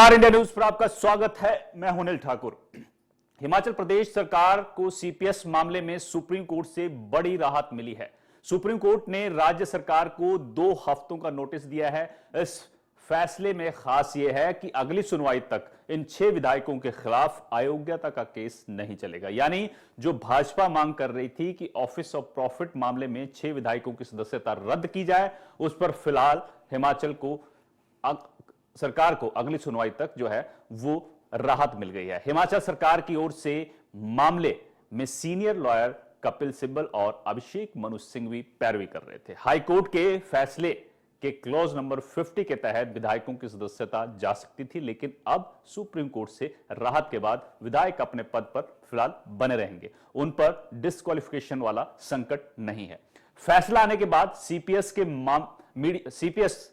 नमस्कार, India news पर आपका स्वागत है। मैं हूं अनिल ठाकुर। हिमाचल प्रदेश सरकार को सीपीएस मामले में सुप्रीम कोर्ट से बड़ी राहत मिली है। सुप्रीम कोर्ट ने राज्य सरकार को 2 हफ्तों का नोटिस दिया है। इस फैसले में खास यह है कि अगली सुनवाई तक इन 6 विधायकों के खिलाफ अयोग्यता का केस नहीं चलेगा। यानी जो भाजपा मांग कर रही थी कि ऑफिस ऑफ प्रॉफिट मामले में 6 विधायकों की सदस्यता रद्द की जाए, उस पर फिलहाल हिमाचल को सरकार को अगली सुनवाई तक जो है वो राहत मिल गई है। हिमाचल सरकार की ओर से मामले में सीनियर लॉयर कपिल सिब्बल और अभिषेक मनु सिंघवी पैरवी कर रहे थे। हाईकोर्ट के फैसले के क्लॉज नंबर 50 के तहत विधायकों की सदस्यता जा सकती थी, लेकिन अब सुप्रीम कोर्ट से राहत के बाद विधायक अपने पद पर फिलहाल बने रहेंगे। उन पर डिस्क्वालिफिकेशन वाला संकट नहीं है। फैसला आने के बाद सीपीएस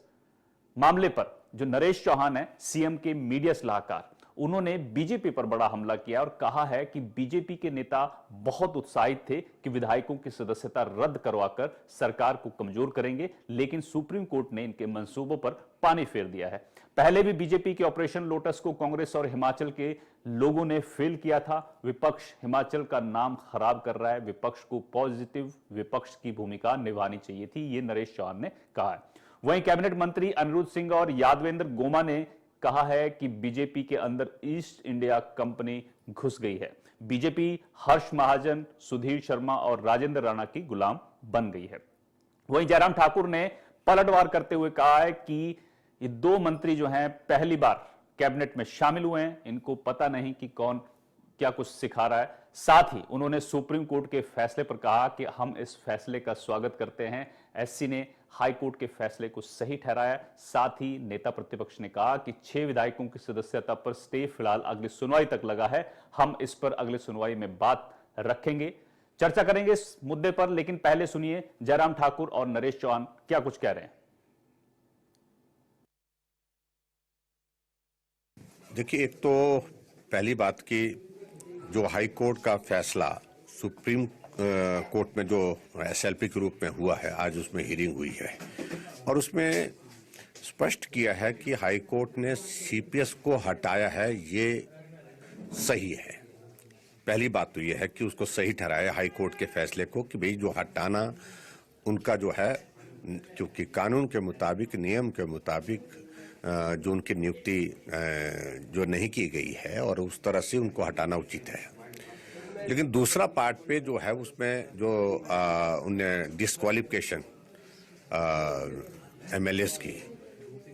मामले पर जो नरेश चौहान है, सीएम के मीडिया सलाहकार, उन्होंने बीजेपी पर बड़ा हमला किया और कहा है कि बीजेपी के नेता बहुत उत्साहित थे कि विधायकों की सदस्यता रद्द करवाकर सरकार को कमजोर करेंगे, लेकिन सुप्रीम कोर्ट ने इनके मंसूबों पर पानी फेर दिया है। पहले भी बीजेपी के ऑपरेशन लोटस को कांग्रेस और हिमाचल के लोगों ने फेल किया था। विपक्ष हिमाचल का नाम खराब कर रहा है, विपक्ष को पॉजिटिव विपक्ष की भूमिका निभानी चाहिए थी, ये नरेश चौहान ने कहा है। वहीं कैबिनेट मंत्री अनिरुद्ध सिंह और यादवेंद्र गोमा ने कहा है कि बीजेपी के अंदर ईस्ट इंडिया कंपनी घुस गई है। बीजेपी हर्ष महाजन, सुधीर शर्मा और राजेंद्र राणा की गुलाम बन गई है। वहीं जयराम ठाकुर ने पलटवार करते हुए कहा है कि ये 2 मंत्री जो हैं पहली बार कैबिनेट में शामिल हुए हैं, इनको पता नहीं कि कौन क्या कुछ सिखा रहा है। साथ ही उन्होंने सुप्रीम कोर्ट के फैसले पर कहा कि हम इस फैसले का स्वागत करते हैं। एससी ने हाई कोर्ट के फैसले को सही ठहराया। साथ ही नेता प्रतिपक्ष ने कहा कि 6 विधायकों की सदस्यता पर स्टे फिलहाल अगली सुनवाई तक लगा है। हम इस पर अगली सुनवाई में बात रखेंगे, चर्चा करेंगे इस मुद्दे पर। लेकिन पहले सुनिए जयराम ठाकुर और नरेश चौहान क्या कुछ कह रहे हैं। देखिए, एक तो पहली बात की जो हाई कोर्ट का फैसला सुप्रीम कोर्ट में जो एसएलपी के रूप में हुआ है, आज उसमें हियरिंग हुई है और उसमें स्पष्ट किया है कि हाई कोर्ट ने सीपीएस को हटाया है, ये सही है। पहली बात तो ये है कि उसको सही ठहराया हाई कोर्ट के फैसले को कि भाई जो हटाना उनका जो है, क्योंकि कानून के मुताबिक, नियम के मुताबिक जो उनकी नियुक्ति जो नहीं की गई है और उस तरह से उनको हटाना उचित है। लेकिन दूसरा पार्ट पे जो है उसमें जो उन्हें डिस्क्वालिफिकेशन एमएलएस की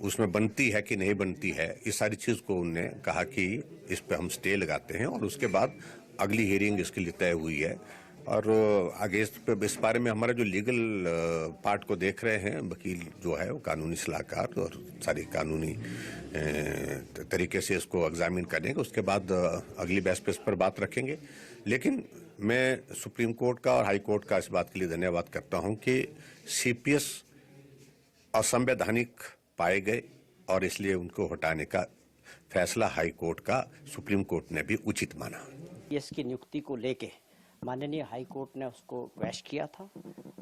उसमें बनती है कि नहीं बनती है, इस सारी चीज़ को उन्होंने कहा कि इस पे हम स्टे लगाते हैं और उसके बाद अगली हियरिंग इसके लिए तय हुई है। और आगे इस बारे में हमारा जो लीगल पार्ट को देख रहे हैं वकील जो है वो कानूनी सलाहकार और सारी कानूनी तरीके से इसको एग्जामिन करेंगे, उसके बाद अगली बहस पे इस पर बात रखेंगे। लेकिन मैं सुप्रीम कोर्ट का और हाई कोर्ट का इस बात के लिए धन्यवाद करता हूं कि सीपीएस असंवैधानिक पाए गए और इसलिए उनको हटाने का फैसला हाई कोर्ट का सुप्रीम कोर्ट ने भी उचित माना। इसकी नियुक्ति को लेके माननीय हाई कोर्ट ने उसको क्वैश किया था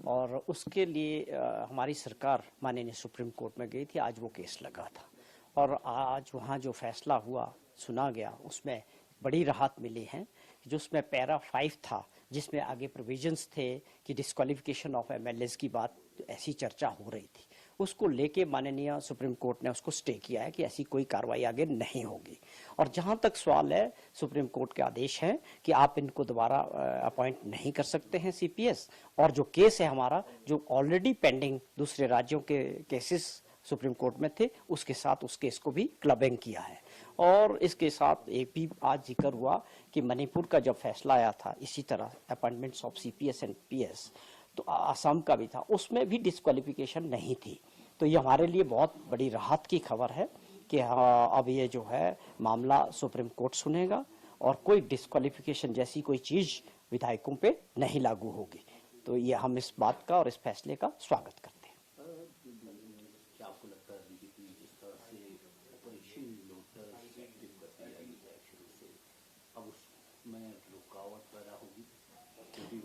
और उसके लिए हमारी सरकार माननीय सुप्रीम कोर्ट में गई थी। आज वो केस लगा था और आज वहाँ जो फैसला हुआ, सुना गया, उसमें बड़ी राहत मिली है। जो उसमें पैरा 5 था जिसमें आगे प्रोविजंस थे कि डिस्क्वालिफिकेशन ऑफ एमएलएस की बात ऐसी चर्चा हो रही थी, उसको लेके माननीय सुप्रीम कोर्ट ने उसको स्टे किया है कि ऐसी कोई कार्रवाई आगे नहीं होगी। और जहां तक सवाल है, सुप्रीम कोर्ट के आदेश है कि आप इनको दोबारा अपॉइंट नहीं कर सकते हैं सीपीएस। और जो केस है हमारा, जो ऑलरेडी पेंडिंग दूसरे राज्यों के केसेस सुप्रीम कोर्ट में थे, उसके साथ उस केस को भी क्लबिंग किया है। और इसके साथ एक भी आज जिक्र हुआ कि मणिपुर का जब फैसला आया था इसी तरह appointments of CPS and PS, तो असम का भी था, उसमें भी डिस्क्वालिफिकेशन नहीं थी। तो ये हमारे लिए बहुत बड़ी राहत की खबर है कि हाँ, अब ये जो है मामला सुप्रीम कोर्ट सुनेगा और कोई डिस्क्वालिफिकेशन जैसी कोई चीज विधायकों पे नहीं लागू होगी। तो ये हम इस बात का और इस फैसले का स्वागत करते हैं।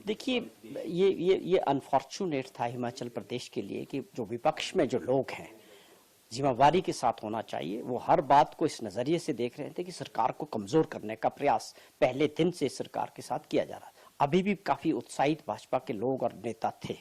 देखिए, ये अनफॉर्चुनेट था हिमाचल प्रदेश के लिए कि जो विपक्ष में जो लोग हैं जिम्मेवारी के साथ होना चाहिए। वो हर बात को इस नजरिए से देख रहे थे कि सरकार को कमजोर करने का प्रयास पहले दिन से सरकार के साथ किया जा रहा था। अभी भी काफी उत्साहित भाजपा के लोग और नेता थे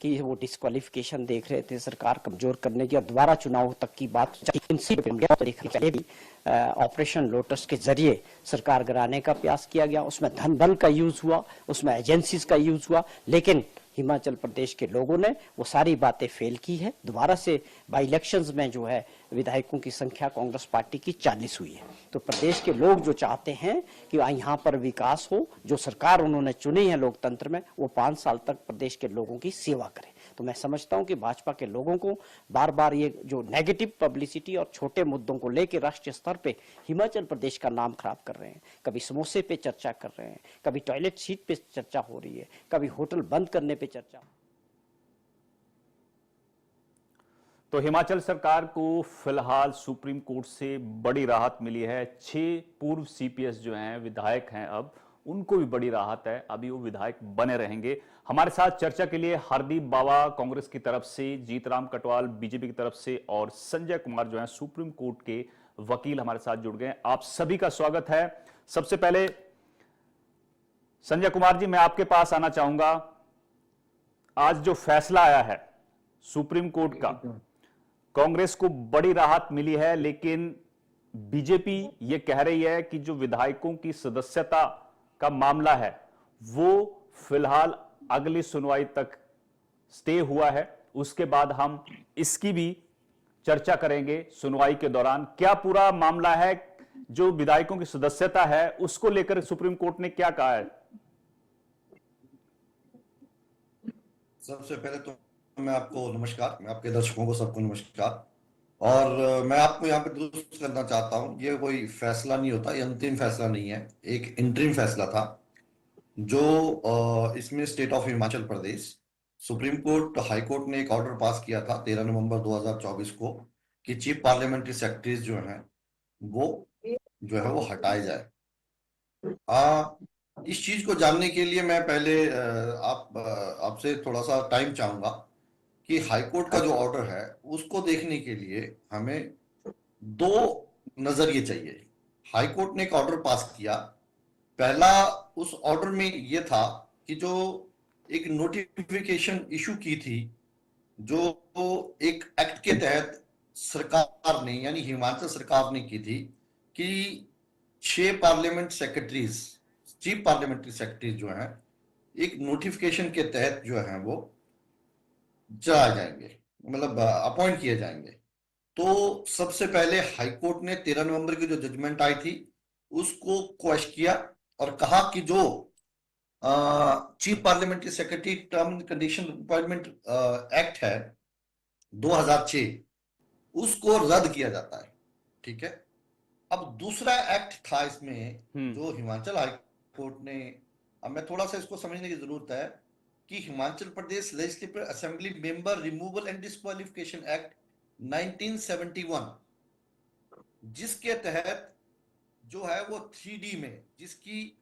कि वो डिस्क्वालिफिकेशन देख रहे थे, सरकार कमजोर करने की और दोबारा चुनाव तक की बात पहले भी ऑपरेशन लोटस के जरिए सरकार गिराने का प्रयास किया गया, उसमें धन बल का यूज हुआ, उसमें एजेंसीज का यूज हुआ, लेकिन हिमाचल प्रदेश के लोगों ने वो सारी बातें फेल की है। दोबारा से बाई इलेक्शंस में जो है विधायकों की संख्या कांग्रेस पार्टी की 40 हुई है। तो प्रदेश के लोग जो चाहते हैं कि यहाँ पर विकास हो, जो सरकार उन्होंने चुनी है लोकतंत्र में, वो 5 साल तक प्रदेश के लोगों की सेवा करे। तो मैं समझता हूं कि भाजपा के लोगों को बार बार ये जो नेगेटिव पब्लिसिटी और छोटे मुद्दों को लेकर राष्ट्रीय स्तर पे हिमाचल प्रदेश का नाम खराब कर रहे हैं, कभी समोसे पे चर्चा कर रहे हैं, कभी टॉयलेट सीट पे चर्चा हो रही है, कभी होटल बंद करने पे चर्चा। तो हिमाचल सरकार को फिलहाल सुप्रीम कोर्ट से बड़ी राहत मिली है। 6 पूर्व सीपीएस जो हैं, विधायक हैं, अब उनको भी बड़ी राहत है, अभी वो विधायक बने रहेंगे। हमारे साथ चर्चा के लिए हरदीप बावा कांग्रेस की तरफ से, जीतराम कटवाल बीजेपी की तरफ से और संजय कुमार जो हैं सुप्रीम कोर्ट के वकील हमारे साथ जुड़ गए। आप सभी का स्वागत है। सबसे पहले संजय कुमार जी, मैं आपके पास आना चाहूंगा। आज जो फैसला आया है सुप्रीम कोर्ट का, कांग्रेस को बड़ी राहत मिली है, लेकिन बीजेपी ये कह रही है कि जो विधायकों की सदस्यता का मामला है वो फिलहाल अगली सुनवाई तक स्टे हुआ है, उसके बाद हम इसकी भी चर्चा करेंगे सुनवाई के दौरान। क्या पूरा मामला है, जो विधायकों की सदस्यता है उसको लेकर सुप्रीम कोर्ट ने क्या कहा है? सबसे पहले तो मैं आपको नमस्कार, मैं आपके दर्शकों को सबको नमस्कार। और मैं आपको यहाँ पे दुरुस्त करना चाहता हूँ, ये कोई फैसला नहीं होता, ये अंतिम फैसला नहीं है, एक इंटरिम फैसला था जो इसमें state of Himachal Pradesh supreme court high court ने एक ऑर्डर पास किया था 13 नवंबर 2024 को कि चीफ पार्लियामेंट्री सेक्रेटरीज जो हैं वो जो है वो हटाए जाए। इस चीज को जानने के लिए मैं पहले आपसे थोड़ा सा टाइम चाहूंगा कि हाईकोर्ट का जो ऑर्डर है उसको देखने के लिए हमें 2 नजरिए चाहिए। हाईकोर्ट ने एक ऑर्डर पास किया, पहला उस ऑर्डर में यह था कि जो एक नोटिफिकेशन इशू की थी, जो एक एक्ट के तहत सरकार ने यानी हिमाचल सरकार ने की थी कि 6 parliament secretaries, chief parliamentary secretaries जो हैं एक नोटिफिकेशन के तहत जो है वो चलाए जाएंगे, मतलब अपॉइंट किए जाएंगे। तो सबसे पहले हाईकोर्ट ने 13 नवंबर की जो जजमेंट आई थी उसको क्वेश्चन किया और कहा कि जो chief parliamentary secretary term and condition appointment act है 2006 उसको रद्द किया जाता है। ठीक है, अब दूसरा एक्ट था इसमें जो हिमाचल हाई कोर्ट ने, अब मैं थोड़ा सा इसको समझने की जरूरत है कि Himachal Pradesh legislative assembly member removal and disqualification act 1971, जिसके तहत जो है वो 3D में, जिसकी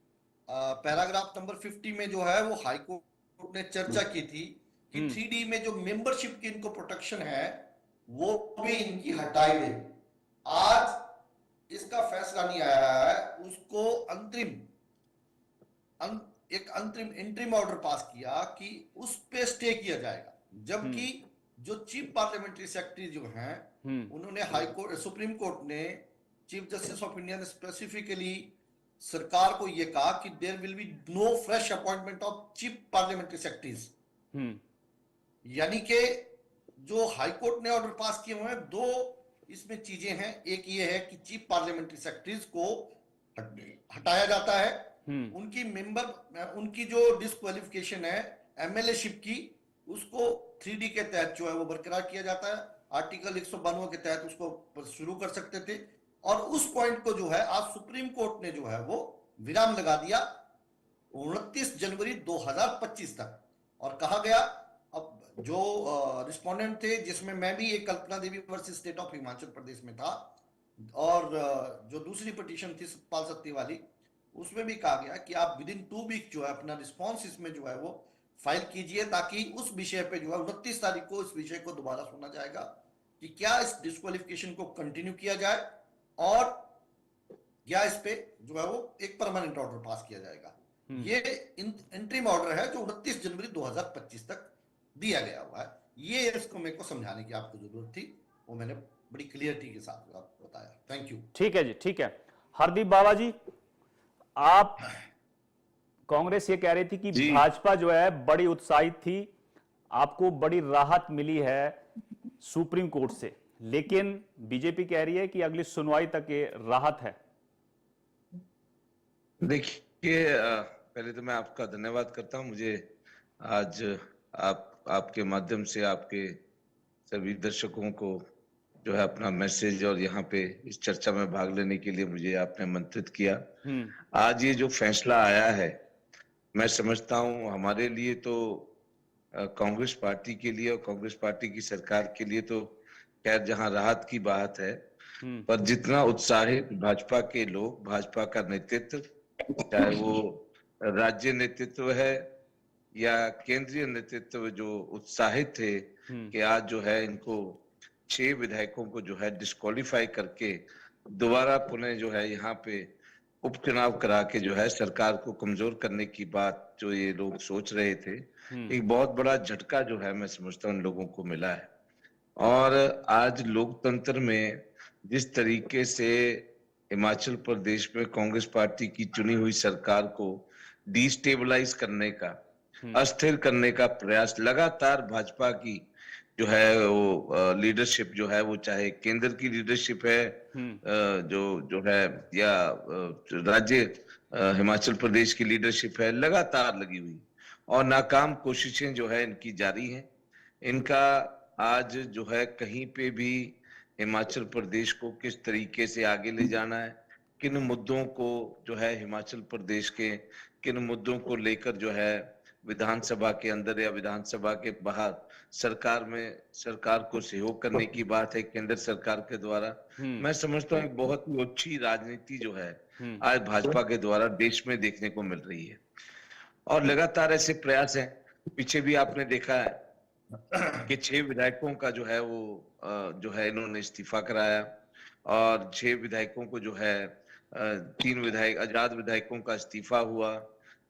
पैराग्राफ नंबर 50 में जो है वो हाई कोर्ट ने चर्चा की थी कि 3D में जो मेंबरशिप की इनको प्रोटेक्शन है वो भी इनकी हटाई गई। आज इसका फैसला नहीं आया है, उसको एक अंतरिम इंटरिम ऑर्डर पास किया कि उस पे स्टे किया जाएगा, जबकि जो चीफ पार्लियामेंट्री सेक्रेटरी जो हैं उन्होंने हाई कोर्ट सुप्रीम कोर्ट ने चीफ जस्टिस ऑफ इंडिया ने स्पेसिफिकली सरकार को यह कहा कि there will be no fresh appointment of chief parliamentary secretaries. यानी कि जो हाई कोर्ट ने ऑर्डर पास किए हुए हैं, 2 इसमें चीजें हैं। एक ये है कि चीफ पार्लियामेंट्री सेक्रेटरीज को हटाया जाता है, उनकी मेंबर उनकी जो डिस्क्वालिफिकेशन है एमएलए शिप की उसको 3D के तहत जो है वो बरकरार किया जाता है। आर्टिकल 192 के तहत उसको शुरू कर सकते थे और उस पॉइंट को जो है आज सुप्रीम कोर्ट ने जो है वो विराम लगा दिया 29 जनवरी 2025 तक। और कहा गया, अब जो रिस्पोंडेंट थे जिसमें मैं भी एक Kalpana Devi versus state of Himachal Pradesh में था और जो दूसरी पिटीशन थी सतपाल सत्ती वाली, उसमें भी कहा गया कि आप विद इन 2 वीक जो है अपना रिस्पॉन्स इसमें जो है वो फाइल कीजिए, ताकि उस विषय पे जो है 29 तारीख को इस विषय को दोबारा सुना जाएगा कि क्या इस डिस्क्वालिफिकेशन को कंटिन्यू किया जाए और या इस पे जो है वो एक परमानेंट ऑर्डर पास किया जाएगा। ये इंटरिम ऑर्डर है जो 29 जनवरी 2025 तक दिया गया हुआ है। ये इसको मेरे को समझाने की आपको जरूरत थी, वो मैंने बड़ी क्लियरिटी के साथ आपको बताया। Thank you. ठीक है जी, ठीक है। हरदीप बाबा जी, आप, कांग्रेस ये कह रही थी कि जी। भाजपा जो है बड़ी उत्साहित थी, आपको बड़ी राहत मिली है सुप्रीम कोर्ट से, लेकिन बीजेपी कह रही है कि अगली सुनवाई तक ये राहत है। देखिए, पहले तो मैं आपका धन्यवाद करता हूं। मुझे आज आपके माध्यम से आपके सभी दर्शकों को जो है अपना मैसेज और यहाँ पे इस चर्चा में भाग लेने के लिए मुझे आपने आमंत्रित किया। आज ये जो फैसला आया है, मैं समझता हूं हमारे लिए तो कांग्रेस पार्टी के लिए और कांग्रेस पार्टी की सरकार के लिए तो खैर जहां राहत की बात है, पर जितना उत्साहित भाजपा के लोग, भाजपा का नेतृत्व, चाहे वो राज्य नेतृत्व है या केंद्रीय नेतृत्व, जो उत्साहित थे कि आज जो है इनको 6 विधायकों को जो है डिस्क्वालीफाई करके दोबारा पुनः जो है यहाँ पे उपचुनाव करा के जो है सरकार को कमजोर करने की बात जो ये लोग सोच रहे थे, एक बहुत बड़ा झटका जो है मैं समझता हूँ उन लोगों को मिला है। और आज लोकतंत्र में जिस तरीके से हिमाचल प्रदेश में कांग्रेस पार्टी की चुनी हुई सरकार को डिस्टेबलाइज करने का, अस्थिर करने का प्रयास लगातार भाजपा की जो है वो लीडरशिप जो है, वो चाहे केंद्र की लीडरशिप है जो है या राज्य हिमाचल प्रदेश की लीडरशिप है, लगातार लगी हुई और नाकाम कोशिशें जो है इनकी जारी हैं। इनका आज जो है कहीं पे भी हिमाचल प्रदेश को किस तरीके से आगे ले जाना है, किन मुद्दों को जो है हिमाचल प्रदेश के किन मुद्दों को लेकर जो है विधानसभा के अंदर या विधानसभा के बाहर सरकार को सहयोग करने की बात है केंद्र सरकार के द्वारा। मैं समझता हूँ बहुत ही अच्छी राजनीति जो है आज भाजपा के द्वारा देश में देखने को मिल रही है और लगातार ऐसे प्रयास हैं। पीछे भी आपने देखा है कि 6 विधायकों का जो है वो जो है इन्होंने इस्तीफा कराया और 6 विधायकों को जो है 3 विधायक आजाद विधायकों का इस्तीफा हुआ।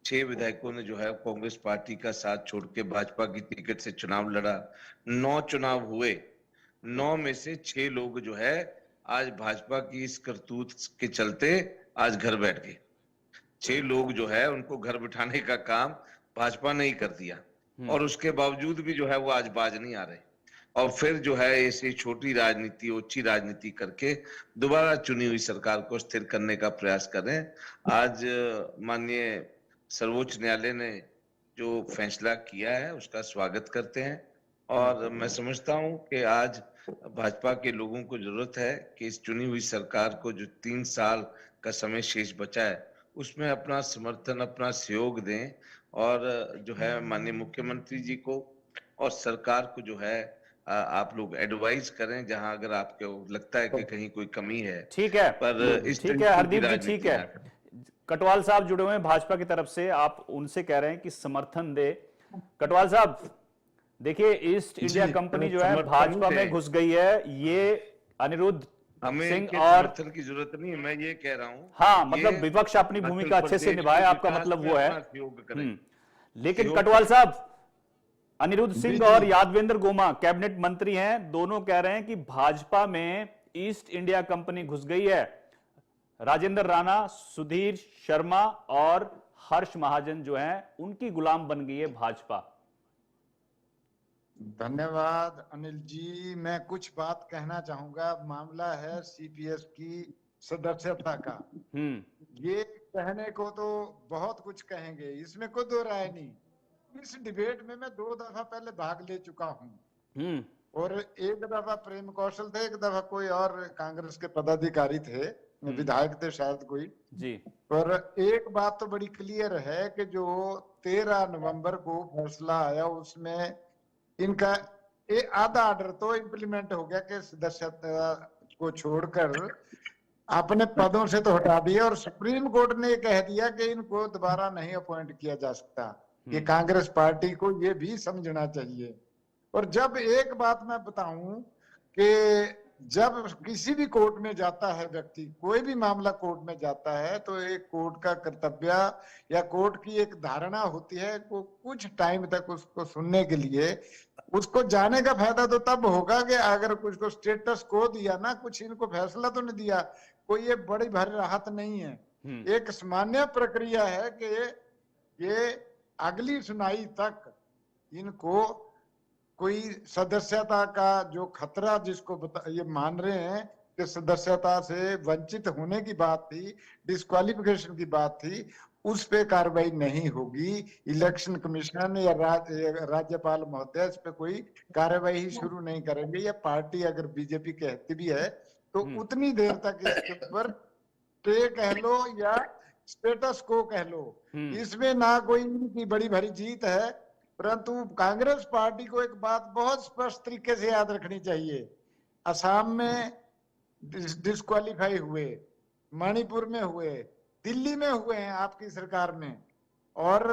6 विधायकों ने जो है कांग्रेस पार्टी का साथ छोड़ के भाजपा की टिकट से चुनाव लड़ा। 9 चुनाव हुए, 9 में से 6 लोग जो है आज भाजपा की इस करतूत के चलते आज घर बैठ गए। 6 लोग जो है उनको घर बिठाने का काम भाजपा ने ही कर दिया और उसके बावजूद भी जो है वो आज बाज नहीं आ रहे और फिर जो है ऐसी छोटी राजनीति, ओछी राजनीति करके दोबारा चुनी हुई सरकार को स्थिर करने का प्रयास कर रहे हैं। आज माननीय सर्वोच्च न्यायालय ने जो फैसला किया है उसका स्वागत करते हैं और मैं समझता हूं कि आज भाजपा के लोगों को जरूरत है कि इस चुनी हुई सरकार को जो 3 साल का समय शेष बचा है उसमें अपना समर्थन, अपना सहयोग दें और जो है माननीय मुख्यमंत्री जी को और सरकार को जो है आप लोग एडवाइस करें जहां अगर आपको लगता है कि कहीं कोई कमी है। ठीक है, पर इस ठीक है हरदीप जी, ठीक है। कटवाल साहब जुड़े हुए हैं भाजपा की तरफ से, आप उनसे कह रहे हैं कि समर्थन दे। कटवाल साहब देखिए, ईस्ट इंडिया कंपनी जो है भाजपा में घुस गई है, ये अनिरुद्ध सिंह और समर्थन की जरूरत नहीं है, मैं ये कह रहा हूँ। हाँ, मतलब विपक्ष अपनी भूमिका अच्छे से निभाए, आपका मतलब वो है। लेकिन कटवाल साहब, अनिरुद्ध सिंह और यादवेंद्र गोमा कैबिनेट मंत्री हैं, दोनों कह रहे हैं कि भाजपा में ईस्ट इंडिया कंपनी घुस गई है। राजेंद्र राणा, सुधीर शर्मा और हर्ष महाजन जो हैं उनकी गुलाम बन गई है भाजपा। धन्यवाद अनिल जी। मैं कुछ बात कहना चाहूंगा। मामला है सीपीएस की सदस्यता का। ये कहने को तो बहुत कुछ कहेंगे, इसमें कोई दो राय नहीं। इस डिबेट में मैं 2 दफा पहले भाग ले चुका हूँ और एक दफा प्रेम कौशल थे, एक दफा कोई और कांग्रेस के पदाधिकारी थे, विधायक थे शायद कोई जी। पर एक बात तो बड़ी क्लियर है कि जो 13 नवंबर को फैसला आया उसमें इनका आधा आर्डर तो इम्प्लीमेंट हो गया कि सदस्यता को छोड़कर अपने पदों से तो हटा दिया और सुप्रीम कोर्ट ने कह दिया कि इनको दोबारा नहीं अपॉइंट किया जा सकता। ये कांग्रेस पार्टी को ये भी समझना चाहिए। और जब एक बात मैं बताऊं कि जब किसी भी कोर्ट में जाता है व्यक्ति, कोई भी मामला कोर्ट में जाता है, तो एक कोर्ट का कर्तव्य या कोर्ट की एक धारणा होती है को कुछ टाइम तक उसको सुनने के लिए। उसको जाने का फायदा तो तब होगा कि अगर कुछ को स्टेटस को दिया ना, कुछ इनको फैसला तो नहीं दिया, कोई ये बड़ी भारी राहत नहीं है। एक सामान्य प्रक्रिया है कि ये अगली सुनाई तक इनको कोई सदस्यता का जो खतरा जिसको ये मान रहे हैं कि सदस्यता से वंचित होने की बात थी, डिस्क्वालिफिकेशन की बात थी, उस पे कार्रवाई नहीं होगी। इलेक्शन कमीशन या राज्यपाल महोदय इस पे कोई कार्रवाई ही शुरू नहीं करेंगे। या पार्टी अगर बीजेपी कहती भी है तो उतनी देर तक इसके ऊपर स्टे कह लो या स्टेटस को कह लो, इसमें ना कोई इनकी बड़ी भारी जीत है। परंतु कांग्रेस पार्टी को एक बात बहुत स्पष्ट तरीके से याद रखनी चाहिए, असम में डिस्क्वालीफाई हुए, मणिपुर में हुए, दिल्ली में हुए हैं आपकी सरकार में, और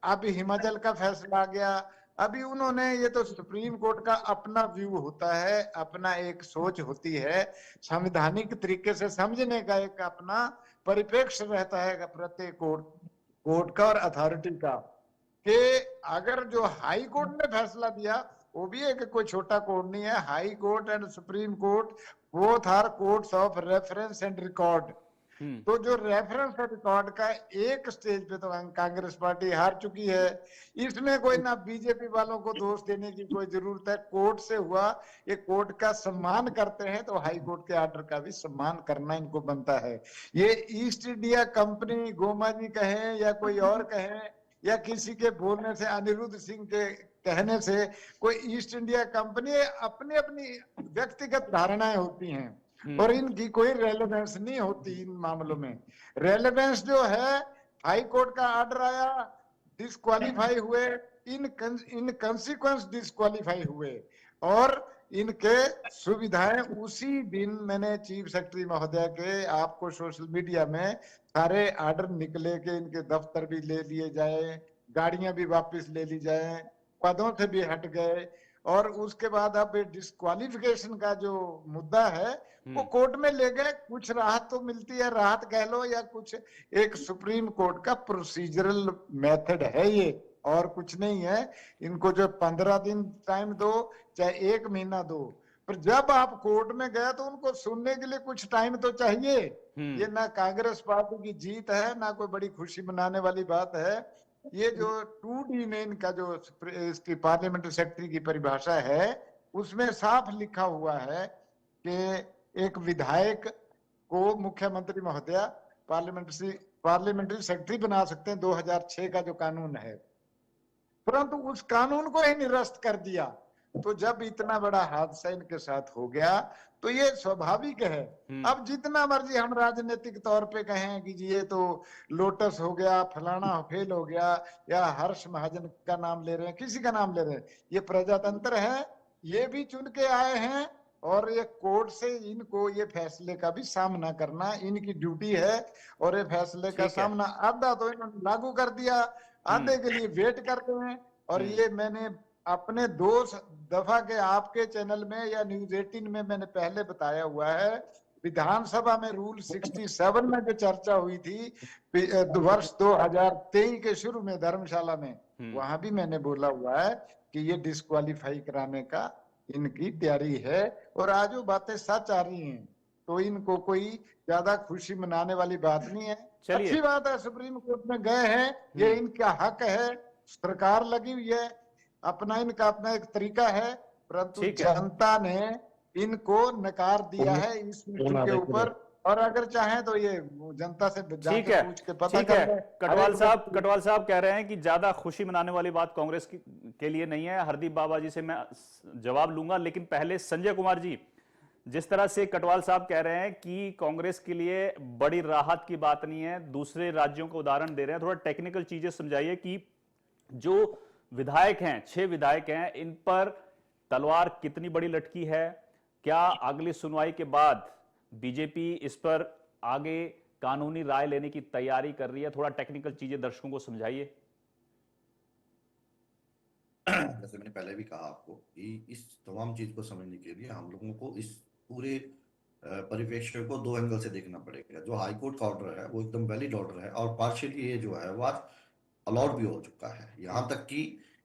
अब हिमाचल का फैसला आ गया। अभी उन्होंने, ये तो सुप्रीम कोर्ट का अपना व्यू होता है, अपना एक सोच होती है, संवैधानिक तरीके से समझने का एक अपना परिप्रेक्ष्य रहता है प्रत्येक कोर्ट का और अथॉरिटी का, कि अगर जो हाई कोर्ट ने फैसला दिया, वो भी एक कोई छोटा कोर्ट नहीं है, high court and supreme court both are courts of reference and record. तो जो रेफरेंस रिकॉर्ड का एक स्टेज पे तो कांग्रेस पार्टी हार चुकी है। इसमें कोई ना बीजेपी वालों को दोष देने की कोई जरूरत है, कोर्ट से हुआ, ये कोर्ट का सम्मान करते हैं तो हाई कोर्ट के आर्डर का भी सम्मान करना इनको बनता है। ये ईस्ट इंडिया कंपनी गोमा जी कहें या कोई और कहें, या किसी के बोलने से, अनिरुद्ध सिंह के कहने से, कोई ईस्ट इंडिया कंपनी, अपनी अपनी व्यक्तिगत धारणाएं होती हैं और इनकी कोई रेलेवेंस नहीं होती इन मामलों में। रेलेवेंस जो है, हाई कोर्ट का ऑर्डर आया, डिस्क्वालीफाई हुए, इन कंसिक्वेंस डिस्क्वालीफाई हुए, और इनके सुविधाएं उसी दिन, मैंने चीफ सेक्रेटरी महोदय के आपको सोशल मीडिया में सारे ऑर्डर निकले के इनके दफ्तर भी ले लिए जाए, गाड़ियां भी वापस ले ली जाए, पदों से भी हट गए, और उसके बाद अब डिस्क्वालिफिकेशन का जो मुद्दा है वो कोर्ट में ले गए। कुछ राहत तो मिलती है, राहत कह लो या कुछ, एक सुप्रीम कोर्ट का प्रोसीजरल मेथड है ये, और कुछ नहीं है। इनको जो 15 दिन टाइम दो चाहे 1 महीना दो, पर जब आप कोर्ट में गए तो उनको सुनने के लिए कुछ टाइम तो चाहिए। ये ना कांग्रेस पार्टी की जीत है, ना कोई बड़ी खुशी मनाने वाली बात है। ये जो 2D में इनका जो इसकी पार्लियामेंट्री सेक्रेटरी की परिभाषा है, उसमें साफ लिखा हुआ है कि एक विधायक को मुख्यमंत्री महोदय पार्लियामेंट्री सेक्रेटरी बना सकते हैं, 2006 का जो कानून है, परंतु उस कानून को ही निरस्त कर दिया। तो जब इतना बड़ा हादसा इनके साथ हो गया तो ये स्वाभाविक है। अब जितना मर्जी हम राजनीतिक तौर पे कहें कि जी ये तो लोटस हो गया, फलाना फेल हो गया, या हर्ष महाजन का नाम ले रहे हैं, किसी का नाम ले रहे हैं, ये प्रजातंत्र है, ये भी चुन के आए हैं, और ये कोर्ट से इनको ये फैसले का भी सामना करना इनकी ड्यूटी है। और ये फैसले का सामना, आधा तो इन्होंने लागू कर दिया, आधे के लिए वेट कर रहे हैं। और ये मैंने अपने 2 दफा के आपके चैनल में या न्यूज 18 में मैंने पहले बताया हुआ है। विधानसभा में रूल 67 में जो चर्चा हुई थी वर्ष 2023 के शुरू में धर्मशाला में, वहां भी मैंने बोला हुआ है कि ये डिस्क्वालीफाई कराने का इनकी तैयारी है। और आज वो बातें सच आ रही हैं, तो इनको कोई ज्यादा खुशी मनाने वाली बात नहीं है। अच्छी बात है, सुप्रीम कोर्ट में गए हैं, ये इनका हक है, सरकार लगी हुई है, अपना इनका अपना एक तरीका है, परंतु जनता ने इनको नकार दिया है इस इशू के ऊपर। और अगर चाहें तो ये जनता से जाके पूछ के पता कर ले। कटवाल साहब कह रहे हैं कि ज्यादा खुशी मनाने वाली बात कांग्रेस के लिए नहीं है। हरदीप बाबा जी से मैं जवाब लूंगा, लेकिन पहले संजय कुमार जी, जिस तरह से कटवाल साहब कह रहे हैं कि कांग्रेस के लिए बड़ी राहत की बात नहीं है, दूसरे राज्यों का उदाहरण दे रहे हैं, थोड़ा टेक्निकल चीजें समझाइए कि जो विधायक हैं, 6 विधायक हैं, इन पर तलवार कितनी बड़ी लटकी है? क्या अगली सुनवाई के बाद बीजेपी इस पर आगे कानूनी राय लेने की तैयारी कर रही है? थोड़ा टेक्निकल चीजें दर्शकों को समझाइए। जैसे मैंने पहले भी कहा आपको कि इस तमाम चीज को समझने के लिए हम लोगों को इस पूरे परिप्रेक्ष्य को दो एंगल से देखना पड़ेगा। जो हाई कोर्ट का ऑर्डर है वो एकदम वैलिड ऑर्डर है और पार्शियली ये जो है वो आज अलाउड भी हो चुका है। यहाँ तक कि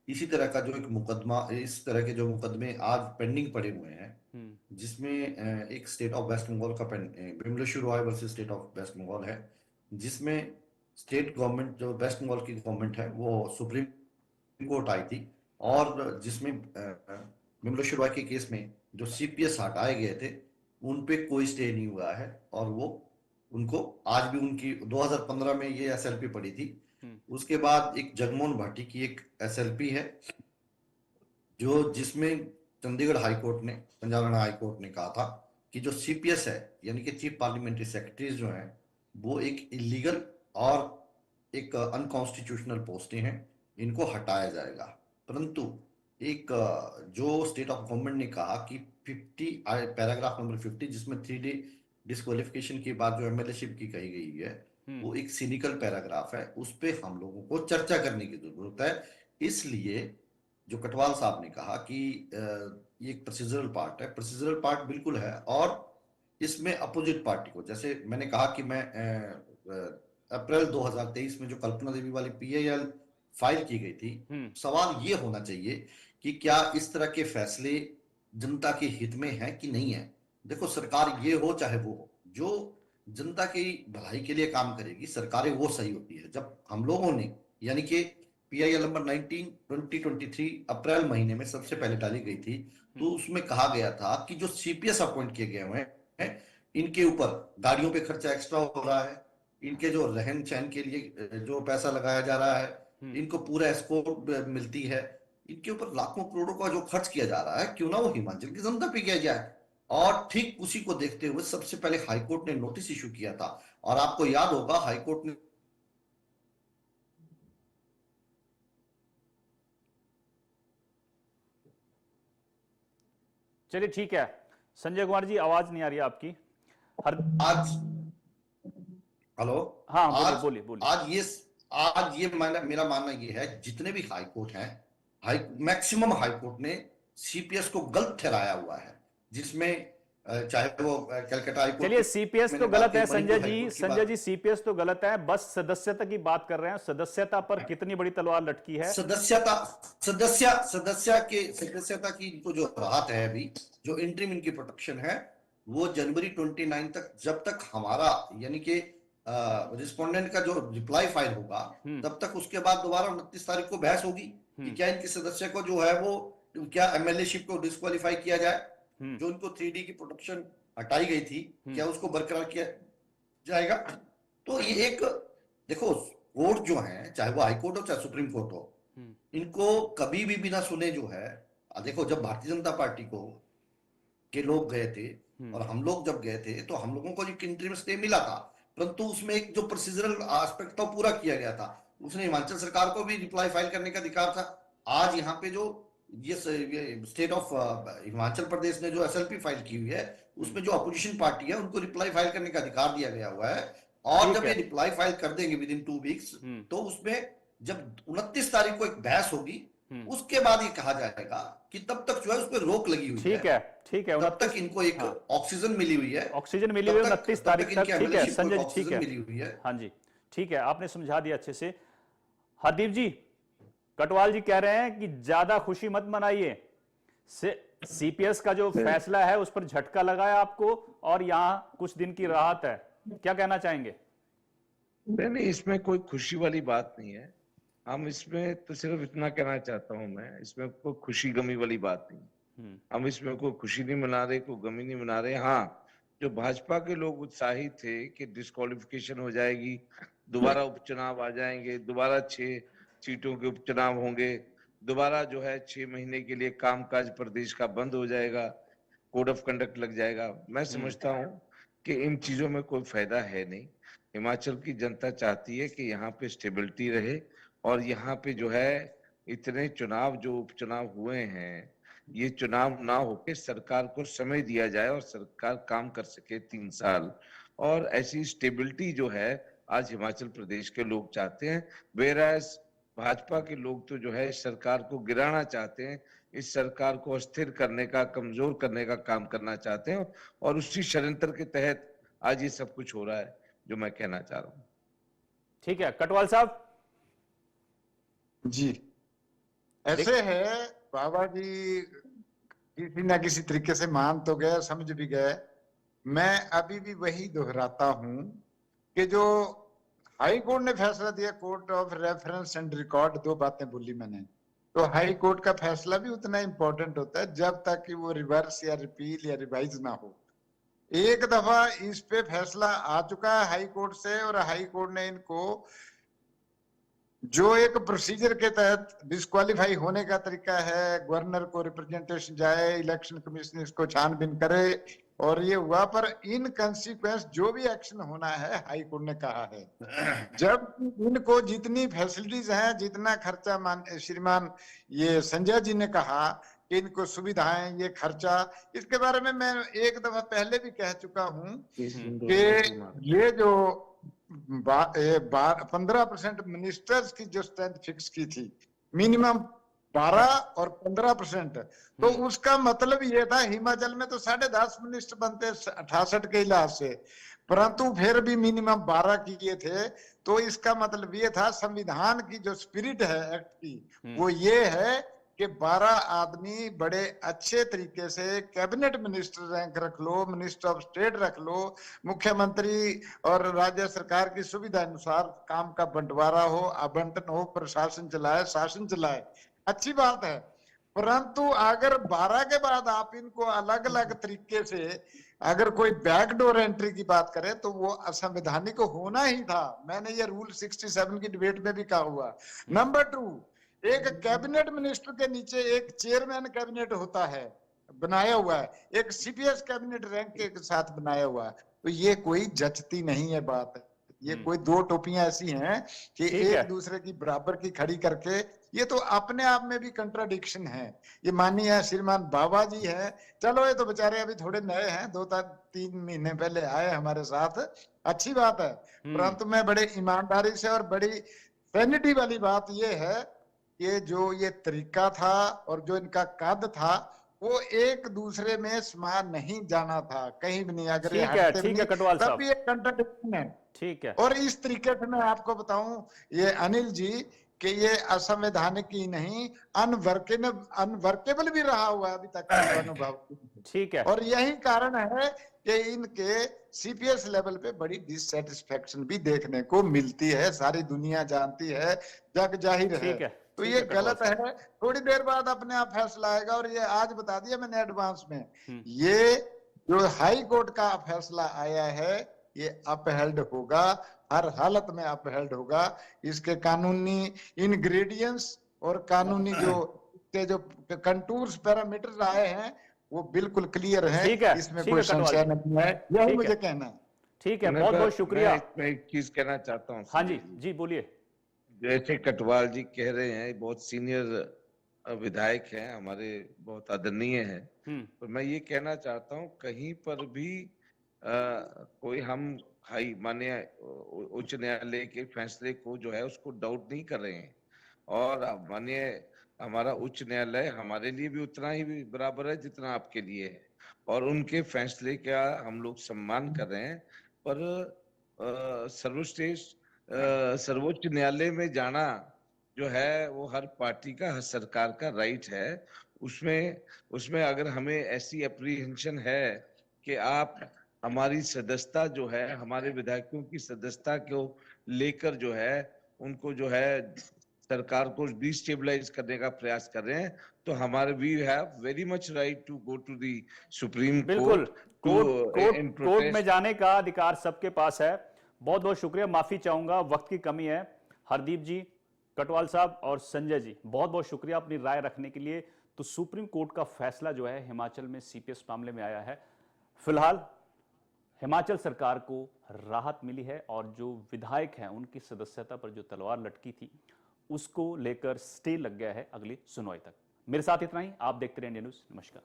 इसी तरह का जो एक मुकदमा, इस तरह के जो मुकदमे आज पेंडिंग पड़े हुए हैं, जिसमें एक स्टेट ऑफ वेस्ट बंगाल का Vimleshwar Roy versus state of West Bengal है, जिसमें स्टेट गवर्नमेंट जो वेस्ट बंगाल की गवर्नमेंट है वो सुप्रीम कोर्ट आई थी और जिसमें विमलेश्वर रॉय के केस में जो सीपीएस हटाए गए थे उन पे कोई स्टे नहीं हुआ है और वो उनको आज भी उनकी 2015 में ये एसएलपी पड़ी थी। उसके बाद एक जगमोहन भाटी की एक एसएलपी है जो जिसमें चंडीगढ़ हाई कोर्ट ने, पंजाब हरियाणा हाई कोर्ट ने कहा था कि जो सीपीएस है यानी कि चीफ पार्लियामेंट्री सेक्रेटरीज जो हैं वो एक इलीगल और एक अनकॉन्स्टिट्यूशनल पोस्टें हैं, इनको हटाया जाएगा। परंतु एक जो स्टेट ऑफ गवर्नमेंट ने कहा कि 50 पैराग्राफ नंबर 50 जिसमें 3D डिस्क्वालिफिकेशन की बात जो एमएलए-शिप की कही गई है वो एक सिनिकल पैराग्राफ है, उस पे हम लोगों को चर्चा करने की जरूरत है। इसलिए जो कटवाल साहब ने कहा कि ये एक प्रोसीजरल पार्ट है, प्रोसीजरल पार्ट बिल्कुल है और इसमें अपोजिट पार्टी को, जैसे मैंने कहा कि मैं अप्रैल 2023 में जो कल्पना देवी वाली पीआईएल फाइल की गई थी, सवाल ये होना चाहिए कि क्या इस तरह के फैसले जनता के हित में है कि नहीं है। देखो सरकार ये हो चाहे वो हो, जो जनता की भलाई के लिए काम करेगी सरकारें वो सही होती है। जब हम लोगों ने यानी कि पीआईएल नंबर 19 2023 अप्रैल महीने में सबसे पहले डाली गई थी तो उसमें कहा गया था कि जो सीपीएस अपॉइंट किए गए हुए हैं इनके ऊपर गाड़ियों पे खर्चा एक्स्ट्रा हो रहा है, इनके जो रहन सहन के लिए जो पैसा लगाया जा रहा है, इनको पूरा एस्कोर्ट मिलती है, इनके ऊपर लाखों करोड़ों का जो खर्च किया जा रहा है क्यों ना वो हिमाचल की जनता पे किया जाए। और ठीक उसी को देखते हुए सबसे पहले हाईकोर्ट ने नोटिस इशू किया था और आपको याद होगा हाईकोर्ट ने चलिए ठीक है संजय कुमार जी, आवाज नहीं आ रही आपकी। आज हेलो, हाँ बोलिए बोलिए। आज ये मेरा मानना ये है जितने भी हाई कोर्ट हैं, मैक्सिमम हाई कोर्ट ने सीपीएस को गलत ठहराया हुआ है, जिसमें चाहे वो कलकत्ता हाई कोर्ट। चलिए सीपीएस तो गलत है संजय जी सीपीएस तो गलत है, बस सदस्यता की बात कर रहे हैं। सदस्यता पर कितनी बड़ी तलवार लटकी है? सदस्यता की इनको जो राहत है अभी, जो इंटरिम इनकी प्रोटेक्शन है वो जनवरी 29 तक, जब तक हमारा यानी कि रिस्पोंडेंट का जो रिप्लाई फाइल होगा तब तक, उसके बाद दोबारा 29 तारीख को बहस होगी कि क्या इनके सदस्य को जो है वो क्या एमएलए-शिप को डिस्क्वालीफाई किया जाए, जो उनको 3D की प्रोटेक्शन हटाई गई थी क्या उसको बरकरार किया जाएगा। तो ये एक देखो कोर्ट जो है चाहे वो हाई कोर्ट हो चाहे सुप्रीम कोर्ट हो, इनको कभी भी बिना सुने जो है, देखो जब भारतीय जनता पार्टी को के लोग गए थे और हम लोग जब गए थे तो हम लोगों को जो इंटरिम स्टे मिला था, परंतु उसमें एक जो प्रोसीजरल एस्पेक्ट था पूरा किया गया था। उसने हिमाचल सरकार को भी रिप्लाई फाइल करने का अधिकार था। आज यहाँ पे जो ये स्टेट ऑफ हिमाचल प्रदेश ने जो एसएलपी फाइल की हुई है उसमें जो अपोजिशन पार्टी है उनको रिप्लाई फाइल करने का अधिकार दिया गया हुआ है और जब ये रिप्लाई फाइल कर देंगे विद इन 2 वीक्स तो उसमें जब 29 तारीख को एक बहस होगी उसके बाद ये कहा जाएगा कि तब तक जो है उस पर रोक लगी हुई है। ठीक है तब तक इनको एक ऑक्सीजन मिली हुई है, 29 तारीख तक। ठीक है संजय जी, ठीक मिली हुई है। हाँ जी ठीक है, आपने समझा दिया अच्छे से। हरदीप जी, कटवाल जी कह रहे हैं कि ज्यादा खुशी मत मनाइए, सीपीएस का जो फैसला है उस पर झटका लगाया आपको और यहां कुछ दिन की राहत है, क्या कहना चाहेंगे? नहीं, इसमें कोई खुशी वाली बात नहीं है। हम इसमें तो सिर्फ इतना कहना चाहता हूं मैं, इसमें कोई खुशी गमी वाली बात नहीं। हम इसमें कोई खुशी नहीं मना रहे, कोई गमी नहीं मना रहे। हाँ, जो भाजपा के लोग उत्साहित थे कि डिस्क्वालिफिकेशन हो जाएगी, दोबारा उपचुनाव आ जाएंगे, दोबारा 6 सीटों के उपचुनाव होंगे, दोबारा जो है 6 महीने के लिए कामकाज प्रदेश का बंद हो जाएगा, कोड ऑफ कंडक्ट लग जाएगा। मैं समझता हूं कि इन चीजों में कोई फायदा है नहीं। हिमाचल की जनता चाहती है कि यहाँ पे स्टेबिलिटी रहे और यहाँ पे जो है इतने चुनाव जो उपचुनाव हुए हैं, ये चुनाव ना होके सरकार को समय दिया जाए और सरकार काम कर सके 3 साल, और ऐसी स्टेबिलिटी जो है आज हिमाचल प्रदेश के लोग चाहते हैं। वेराज भाजपा के लोग तो जो है इस सरकार को गिराना चाहते हैं, इस सरकार को अस्थिर करने का, कमजोर करने का काम करना चाहते हैं, और उसी षड्यंत्र के तहत आज ये सब कुछ हो रहा है जो मैं कहना चाह रहा हूं। ठीक है कटवाल साहब। जी, ऐसे है बाबा जी, किसी ना किसी तरीके से मान तो गए, समझ भी गए। मैं अभी भी वही दोहराता हूं कि जो हाई कोर्ट ने फैसला दिया, court of reference and record, दो बातें बोली मैंने, तो हाई कोर्ट का फैसला भी उतना इंपॉर्टेंट होता है जब तक कि वो रिवर्स या रिपील या रिवाइज ना हो। एक दफा इस पे फैसला आ चुका है हाई कोर्ट से, और हाई कोर्ट ने इनको जो एक प्रोसीजर के तहत डिस्क्वालीफाई होने का तरीका है, गवर्नर को रिप्रेजेंटेशन जाए, इलेक्शन कमीशन इसको छानबीन करे, और ये हुआ। पर इन कंसिक्वेंस जो भी एक्शन होना है हाई कोर्ट ने कहा है। जब इनको जितनी फैसिलिटीज हैं, जितना खर्चा श्रीमान ये संजय जी ने कहा कि इनको सुविधाएं, ये खर्चा, इसके बारे में मैं एक दफा पहले भी कह चुका हूं कि ये जो 15% मिनिस्टर्स की जो स्ट्रेंथ फिक्स की थी, मिनिमम 12 और 15%, तो उसका मतलब ये था, हिमाचल में तो 10.5 मिनिस्टर बनते 68 के लिहाज से, परंतु फिर भी मिनिमम 12 किए थे। तो इसका मतलब ये था, संविधान की जो स्पिरिट है एक्ट की, वो ये है कि 12 आदमी बड़े अच्छे तरीके से कैबिनेट मिनिस्टर रैंक रख लो, मिनिस्टर ऑफ स्टेट रख लो, मुख्यमंत्री और राज्य सरकार की सुविधा अनुसार काम का बंटवारा हो, आवंटन हो, प्रशासन चलाए, शासन चलाए, अच्छी बात है। परंतु अगर 12 के बाद आप इनको अलग अलग तरीके से अगर कोई बैकडोर एंट्री की बात करें तो वो असंवैधानिक होना ही था। मैंने ये रूल 67 की डिबेट में भी कहा हुआ। नंबर 2, एक कैबिनेट मिनिस्टर के नीचे एक चेयरमैन कैबिनेट होता है, बनाया हुआ है, एक सीपीएस कैबिनेट रैंक के साथ बनाया हुआ है। तो ये कोई जचती नहीं है बात, ये कोई दो टोपियां ऐसी हैं कि एक दूसरे की बराबर की खड़ी करके, ये तो अपने आप में भी कंट्राडिक्शन है। ये माननीय श्रीमान बाबा जी है, चलो ये तो बेचारे अभी थोड़े नए हैं, 2-3 महीने पहले आए हमारे साथ, अच्छी बात है। परंतु मैं बड़े ईमानदारी से, और बड़ी सैनिटी वाली बात ये है कि जो ये तरीका था और जो इनका कद था, वो एक दूसरे में समा नहीं जाना था, कहीं भी नहीं। अगर ये हटते भी नहीं, तब भी एक कंट्राडिक्शन है। ठीक है। और इस तरीके से मैं आपको बताऊं ये अनिल जी कि ये असंवैधानिक ही नहीं, अनवर्केबल भी रहा हुआ अभी तक अनुभव। ठीक है। और यही कारण है कि इनके सीपीएस लेवल पे बड़ी डिससेटिस्फेक्शन भी देखने को मिलती है, सारी दुनिया जानती है, जग जाहिर है। तो ये गलत है। थोड़ी देर बाद अपने आप फैसला आएगा, और ये आज बता दिया मैंने एडवांस में, ये जो हाई कोर्ट का फैसला आया है ये अपहेल्ड होगा, हर हालत में अपहेल्ड होगा। इसके कानूनी इंग्रेडिएंट्स और कानूनी जो कंटूर्स पैरामीटर्स आए हैं वो बिल्कुल क्लियर है, इसमें कोई संशय नहीं है। यही मुझे कहना है। ठीक है, बहुत बहुत शुक्रिया। मैं एक चीज कहना चाहता हूँ। हाँ जी, जी बोलिए। जैसे कटवाल जी कह रहे हैं, बहुत सीनियर विधायक हैं, हमारे बहुत आदरणीय हैं, तो मैं ये कहना चाहता हूँ, कहीं पर भी कोई हम माननीय उच्च न्यायालय के फैसले को जो है उसको डाउट नहीं कर रहे हैं, और माननीय हमारा उच्च न्यायालय हमारे लिए भी उतना ही बराबर है जितना आपके लिए है, और उनके फैसले का हम लोग सम्मान कर रहे हैं। पर सर्वोच्च न्यायालय में जाना जो है वो हर पार्टी का, हर सरकार का राइट है। उसमें अगर हमें ऐसी अप्रीहेंशन है कि आप हमारी सदस्यता जो है, हमारे विधायकों की सदस्यता को लेकर जो है उनको जो है सरकार को डिस्टेबलाइज करने का प्रयास कर रहे हैं, तो हमारे we have very much right to go to the supreme court. Court में जाने का अधिकार सबके पास है। बहुत बहुत शुक्रिया, माफी चाहूंगा, वक्त की कमी है। हरदीप जी, कटवाल साहब और संजय जी, बहुत बहुत शुक्रिया अपनी राय रखने के लिए। तो सुप्रीम कोर्ट का फैसला जो है हिमाचल में सीपीएस मामले में आया है। फिलहाल हिमाचल सरकार को राहत मिली है, और जो विधायक हैं उनकी सदस्यता पर जो तलवार लटकी थी उसको लेकर स्टे लग गया है अगली सुनवाई तक। मेरे साथ इतना ही। आप देखते रहिए इंडिया न्यूज़। नमस्कार।